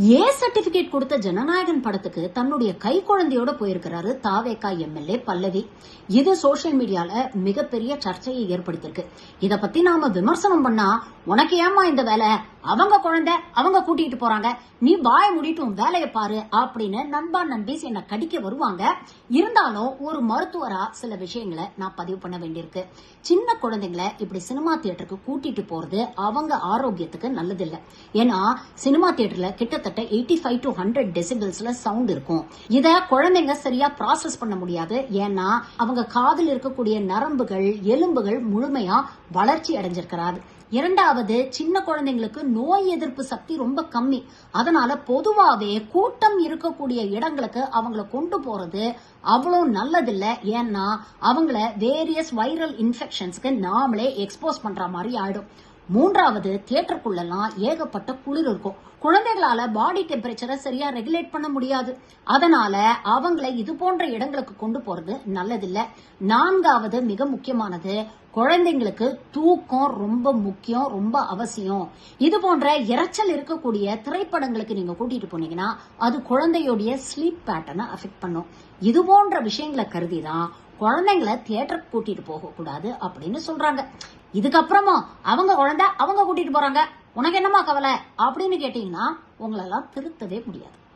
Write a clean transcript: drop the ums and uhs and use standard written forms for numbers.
ஏ certificate கொடுத்த ஜனநாயகன் படத்துக்கு தன்னுடைய கை குழந்தையோட போயிருக்கிறாரு தாவேகா எம்எல்ஏ பல்லவி. இது சோசியல் மீடியால மிகப்பெரிய சர்ச்சையை ஏற்படுத்தியிருக்கு. இத பத்தி நாம விமர்சனம் பண்ணா, உனக்கு ஏமா இந்த வேலை, அவங்க குழந்தை அவங்க கூட்டிட்டு போறாங்க, நீ வாய முடிட்டும் வேலையை பாரு அப்படின்னு நண்பா நண்பீஸ் என்ன கடிக்க வருவாங்க. இருந்தாலும் ஒரு மருத்துவரா சில விஷயங்களை நான் பதிவு பண்ண வேண்டியிருக்கு. சின்ன குழந்தைங்களை இப்படி சினிமா தியேட்டருக்கு கூட்டிட்டு போறது அவங்க ஆரோக்கியத்துக்கு நல்லதில்லை. ஏன்னா சினிமா தியேட்டர்ல கிட்டத்தட்ட 85 to 100 டெசிபிள்ஸ்ல சவுண்ட் இருக்கும். இத குழந்தைங்க சரியா ப்ராசஸ் பண்ண முடியாது. ஏன்னா அவங்க காதில் இருக்கக்கூடிய நரம்புகள் எலும்புகள் முழுமையா வளர்ச்சி அடைஞ்சிருக்கிறாரு. இரண்டாவது, சின்ன குழந்தைங்களுக்கு நோய் எதிர்ப்பு சக்தி ரொம்ப கம்மி. அதனால பொதுவாவே கூட்டம் இருக்கக்கூடிய இடங்களுக்கு அவங்கள கொண்டு போறது அவ்வளவு நல்லதில்லை. ஏன்னா அவங்கள வேரியஸ் வைரல் இன்ஃபெக்ஷன்ஸ்க்கு நாமளே எக்ஸ்போஸ் பண்ற மாதிரி ஆயிடும். மூன்றாவது, தியேட்டருக்குள்ளெல்லாம் ஏகப்பட்ட குளிர் இருக்கும். குழந்தைகளால பாடி டெம்பரேச்சரை சரியா ரெகுலேட் பண்ண முடியாது. அதனால அவங்களை இது போன்ற இடங்களுக்கு கொண்டு போறது நல்லதில்லை. நான்காவது, மிக முக்கியமானது, குழந்தைங்களுக்கு தூக்கம் ரொம்ப முக்கியம், ரொம்ப அவசியம். இது போன்ற இரைச்சல் இருக்கக்கூடிய திரைப்படங்களுக்கு நீங்க கூட்டிட்டு போனீங்கன்னா அது குழந்தையோடைய ஸ்லீப் பேட்டர்னை அஃபெக்ட் பண்ணும். இது போன்ற விஷயங்களை கருதிதான் குழந்தைங்களை தியேட்டருக்கு கூட்டிட்டு போக கூடாது அப்படின்னு சொல்றாங்க. இதுக்கப்புறமா அவங்க குழந்தை அவங்க கூட்டிட்டு போறாங்க, உனக்கு என்னமா கவலை அப்படின்னு கேட்டீங்கன்னா உங்களெல்லாம் திருத்தவே முடியாது.